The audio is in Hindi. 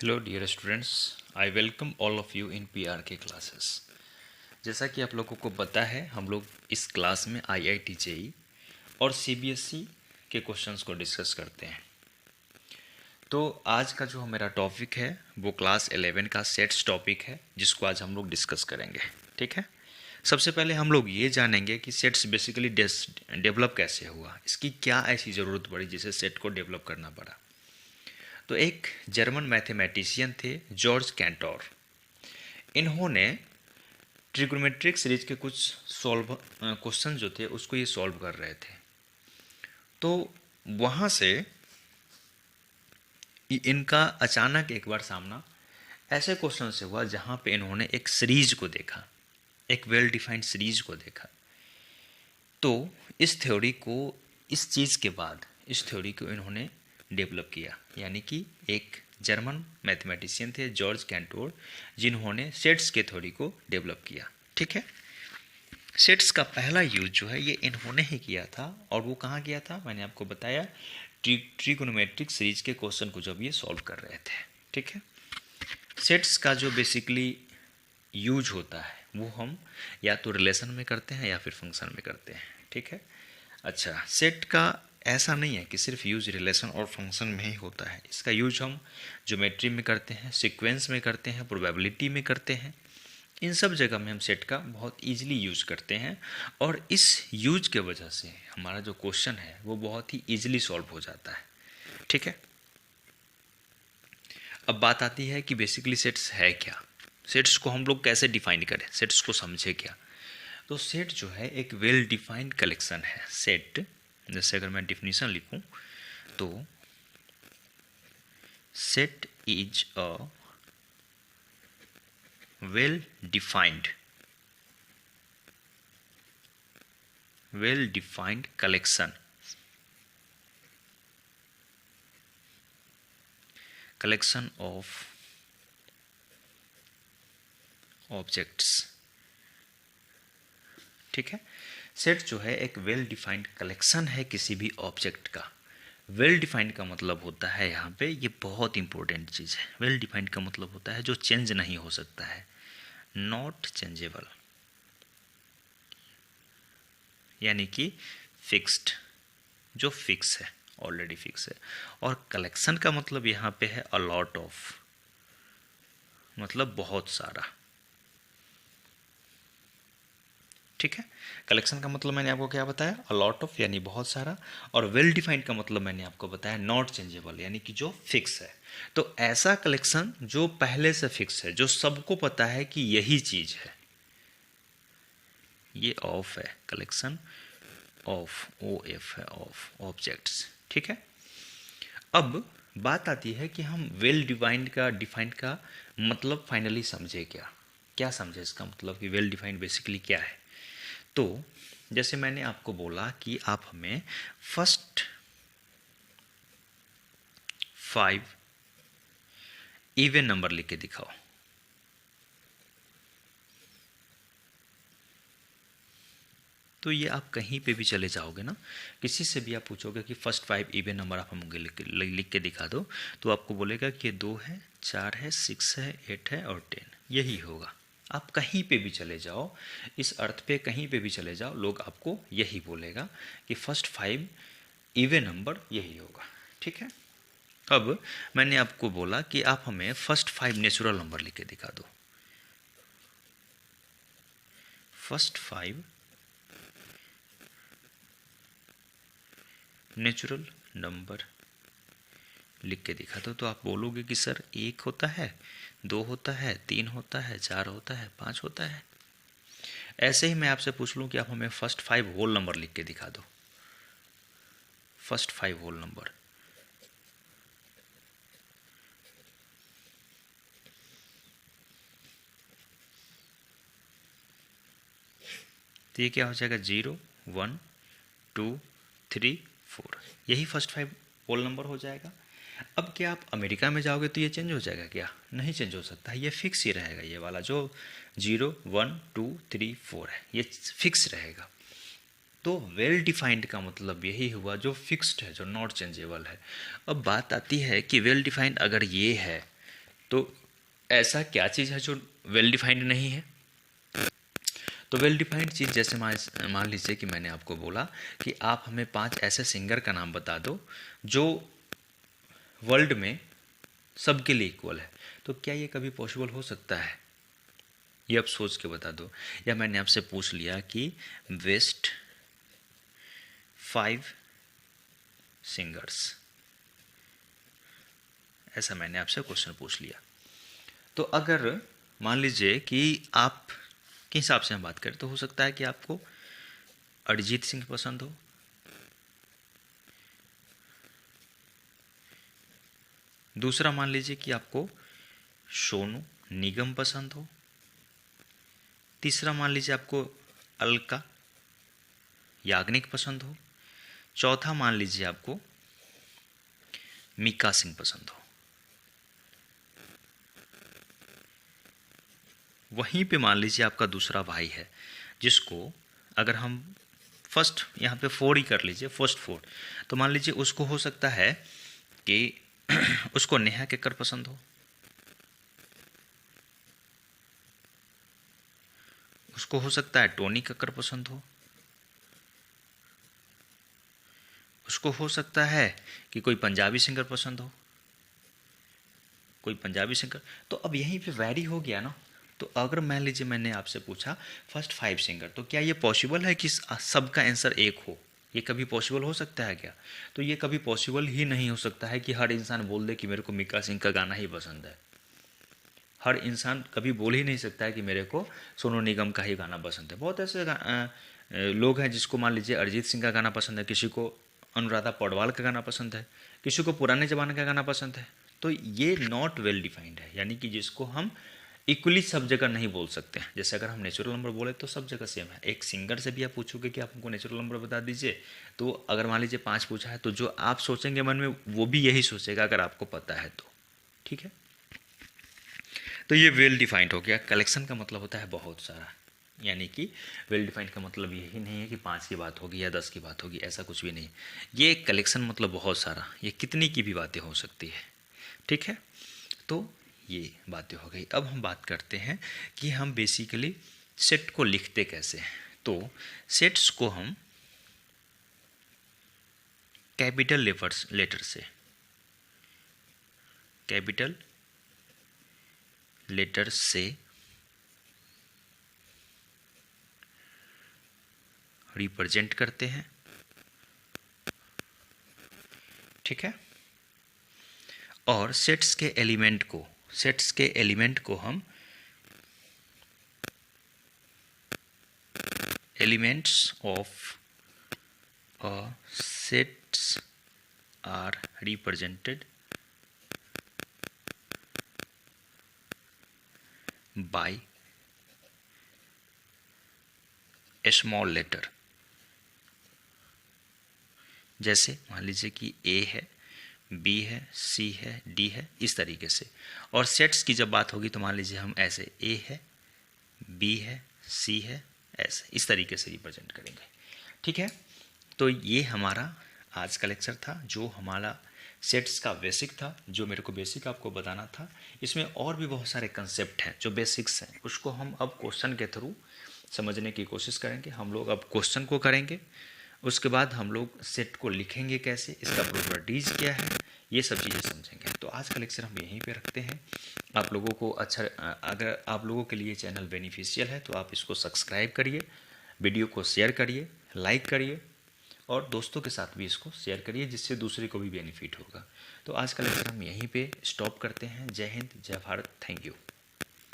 Hello dear students, I welcome all of you in PR के क्लासेस। जैसा कि आप लोगों को पता है, हम लोग इस क्लास में आईआईटी जेईई और सीबीएसई के क्वेश्चंस को डिस्कस करते हैं। तो आज का जो मेरा टॉपिक है वो क्लास 11 का सेट्स टॉपिक है, जिसको आज हम लोग डिस्कस करेंगे। ठीक है, सबसे पहले हम लोग ये जानेंगे कि सेट्स बेसिकली डेवलप कैसे हुआ, इसकी क्या ऐसी ज़रूरत पड़ी जिसे सेट को डेवलप करना पड़ा। तो एक जर्मन मैथमेटिशियन थे जॉर्ज कैंटोर। इन्होंने ट्रिग्नोमेट्रिक सीरीज के कुछ सॉल्व क्वेश्चन जो थे उसको ये सॉल्व कर रहे थे। तो वहाँ से इनका अचानक एक बार सामना ऐसे क्वेश्चन से हुआ जहाँ पे इन्होंने एक सीरीज को देखा, एक वेल डिफाइंड सीरीज को देखा। तो इस थ्योरी को, इस चीज़ के बाद इस थ्योरी को इन्होंने डेवलप किया, यानी कि एक जर्मन मैथमेटिशियन थे जॉर्ज कैंटोर, जिन्होंने सेट्स के थ्योरी को डेवलप किया। ठीक है, सेट्स का पहला यूज जो है ये इन्होंने ही किया था, और वो कहाँ किया था मैंने आपको बताया, ट्रिगोनोमेट्रिक सीरीज के क्वेश्चन को जब ये सॉल्व कर रहे थे। ठीक है, सेट्स का जो बेसिकली यूज होता है वो हम या तो रिलेशन में करते हैं या फिर फंक्शन में करते हैं। ठीक है, अच्छा, सेट का ऐसा नहीं है कि सिर्फ यूज रिलेशन और फंक्शन में ही होता है। इसका यूज हम ज्योमेट्री में करते हैं, सीक्वेंस में करते हैं, प्रोबेबिलिटी में करते हैं। इन सब जगह में हम सेट का बहुत ईजिली यूज करते हैं, और इस यूज के वजह से हमारा जो क्वेश्चन है वो बहुत ही ईजिली सॉल्व हो जाता है। ठीक है, अब बात आती है कि बेसिकली सेट्स है क्या, सेट्स को हम लोग कैसे डिफाइन करें, सेट्स को समझे क्या। तो सेट जो है एक वेल डिफाइंड कलेक्शन है। सेट, जैसे अगर मैं डिफिनीशन लिखूं तो set is a well defined collection of objects. ठीक है, सेट जो है एक वेल डिफाइंड कलेक्शन है किसी भी ऑब्जेक्ट का। वेल डिफाइंड का मतलब होता है, यहाँ पे ये बहुत इंपॉर्टेंट चीज़ है, वेल डिफाइंड का मतलब होता है जो चेंज नहीं हो सकता है, नॉट चेंजेबल, यानी कि फिक्स्ड, जो फिक्स है, ऑलरेडी फिक्स है। और कलेक्शन का मतलब यहाँ पे है अलॉट ऑफ, मतलब बहुत सारा। ठीक है, कलेक्शन का मतलब मैंने आपको क्या बताया, अलॉट ऑफ यानी बहुत सारा, और वेल डिफाइंड का मतलब मैंने आपको बताया नॉट चेंजेबल, यानी कि जो फिक्स है। तो ऐसा कलेक्शन जो पहले से फिक्स है, जो सबको पता है कि यही चीज है, ये ऑफ है, कलेक्शन ऑफ, ओ एफ है, ऑफ ऑब्जेक्ट्स। ठीक है, अब बात आती है कि हम वेल डिफाइंड का मतलब फाइनली समझे क्या, क्या समझे इसका मतलब कि वेल डिफाइंड बेसिकली क्या है। तो जैसे मैंने आपको बोला कि आप हमें फर्स्ट 5 इवन नंबर लिख के दिखाओ। तो ये आप कहीं पे भी चले जाओगे ना, किसी से भी आप पूछोगे कि फर्स्ट 5 इवन नंबर आप हमें लिख के दिखा दो, तो आपको बोलेगा कि 2 है, 4 है, 6 है, 8 है और 10, यही होगा। आप कहीं पे भी चले जाओ, इस अर्थ पे कहीं पे भी चले जाओ, लोग आपको यही बोलेगा कि फर्स्ट 5 इवन नंबर यही होगा। ठीक है, अब मैंने आपको बोला कि आप हमें फर्स्ट 5 नेचुरल नंबर लिख के दिखा दो। फर्स्ट 5 नेचुरल नंबर लिख के दिखा दो। तो आप बोलोगे कि सर 1 होता है, 2 होता है, 3 होता है, 4 होता है, 5 होता है। ऐसे ही मैं आपसे पूछ लूँ कि आप हमें फर्स्ट 5 होल नंबर लिख के दिखा दो। फर्स्ट 5 होल नंबर, तो ये क्या हो जाएगा, 0, 1, 2, 3, 4, यही फर्स्ट 5 होल नंबर हो जाएगा। अब क्या आप अमेरिका में जाओगे तो ये चेंज हो जाएगा क्या, नहीं चेंज हो सकता है, ये फिक्स ही रहेगा। ये वाला जो 0, 1, 2, 3, 4 है, ये फिक्स रहेगा। तो वेल डिफाइंड का मतलब यही हुआ जो फिक्स्ड है, जो नॉट चेंजेबल है। अब बात आती है कि वेल डिफाइंड अगर ये है तो ऐसा क्या चीज़ है जो वेल डिफाइंड नहीं है? तो वेल डिफाइंड चीज़ जैसे मान लीजिए कि मैंने आपको बोला कि आप हमें 5 ऐसे सिंगर का नाम बता दो जो वर्ल्ड में सबके लिए इक्वल है। तो क्या ये कभी पॉसिबल हो सकता है? ये आप सोच के बता दो। या मैंने आपसे पूछ लिया कि बेस्ट 5 सिंगर्स, ऐसा मैंने आपसे क्वेश्चन पूछ लिया। तो अगर मान लीजिए कि आप के हिसाब से हम बात करें तो हो सकता है कि आपको अरिजीत सिंह पसंद हो, दूसरा मान लीजिए कि आपको सोनू निगम पसंद हो, तीसरा मान लीजिए आपको अलका याग्निक पसंद हो, चौथा मान लीजिए आपको मीका सिंह पसंद हो। वहीं पे मान लीजिए आपका दूसरा भाई है जिसको अगर हम फर्स्ट यहाँ पे 4 ही कर लीजिए, फर्स्ट 4, तो मान लीजिए उसको हो सकता है कि उसको नेहा कक्कड़ पसंद हो, उसको हो सकता है टोनी कक्कड़ पसंद हो, उसको हो सकता है कि कोई पंजाबी सिंगर पसंद हो, कोई पंजाबी सिंगर। तो अब यहीं पे वैरी हो गया ना। तो अगर मान लीजिए मैंने आपसे पूछा फर्स्ट 5 सिंगर, तो क्या ये पॉसिबल है कि सबका आंसर एक हो? ये कभी पॉसिबल हो सकता है क्या? तो ये कभी पॉसिबल ही नहीं हो सकता है कि हर इंसान बोल दे कि मेरे को मीका सिंह का गाना ही पसंद है। हर इंसान कभी बोल ही नहीं सकता है कि मेरे को सोनू निगम का ही गाना पसंद है। बहुत ऐसे लोग हैं जिसको मान लीजिए अरिजीत सिंह का गाना पसंद है, किसी को अनुराधा पौडवाल का गाना पसंद है, किसी को पुराने ज़माने का गाना पसंद है। तो ये नॉट वेल डिफाइंड है, यानी कि जिसको हम इक्वली सब जगह नहीं बोल सकते हैं। जैसे अगर हम नेचुरल नंबर बोले तो सब जगह सेम है। एक सिंगर से भी आप पूछोगे कि आप हमको नेचुरल नंबर बता दीजिए, तो अगर मान लीजिए 5 पूछा है तो जो आप सोचेंगे मन में वो भी यही सोचेगा, अगर आपको पता है तो। ठीक है, तो ये वेल डिफाइंड हो गया। कलेक्शन का मतलब होता है बहुत सारा, यानी कि वेल डिफाइंड का मतलब यही नहीं है कि 5 की बात होगी या 10 की बात होगी, ऐसा कुछ भी नहीं। ये कलेक्शन मतलब बहुत सारा, ये कितनी की भी बातें हो सकती है। ठीक है, तो ये बातें हो गई। अब हम बात करते हैं कि हम बेसिकली सेट को लिखते कैसे हैं। तो सेट्स को हम कैपिटल लेटर से, कैपिटल लेटर से रिप्रेजेंट करते हैं। ठीक है, और सेट्स के एलिमेंट को हम elements of a sets are represented by a small letter. जैसे मान लीजिए कि ए है, बी है, सी है, डी है, इस तरीके से। और सेट्स की जब बात होगी तो मान लीजिए हम ऐसे ए है, बी है, सी है, ऐसे इस तरीके से रिप्रेजेंट करेंगे। ठीक है, तो ये हमारा आज का लेक्चर था, जो हमारा सेट्स का बेसिक था, जो मेरे को बेसिक आपको बताना था। इसमें और भी बहुत सारे कंसेप्ट हैं जो बेसिक्स हैं, उसको हम अब क्वेश्चन के थ्रू समझने की कोशिश करेंगे। हम लोग अब क्वेश्चन को करेंगे, उसके बाद हम लोग सेट को लिखेंगे कैसे, इसका प्रॉपर्टीज़ क्या है, ये सब चीज़ें समझेंगे। तो आज का लेक्चर हम यहीं पे रखते हैं। आप लोगों को अच्छा, अगर आप लोगों के लिए चैनल बेनिफिशियल है तो आप इसको सब्सक्राइब करिए, वीडियो को शेयर करिए, लाइक करिए, और दोस्तों के साथ भी इसको शेयर करिए, जिससे दूसरे को भी बेनिफिट होगा। तो आज का लेक्चर हम यहीं पे स्टॉप करते हैं। जय हिंद, जय भारत, थैंक यू।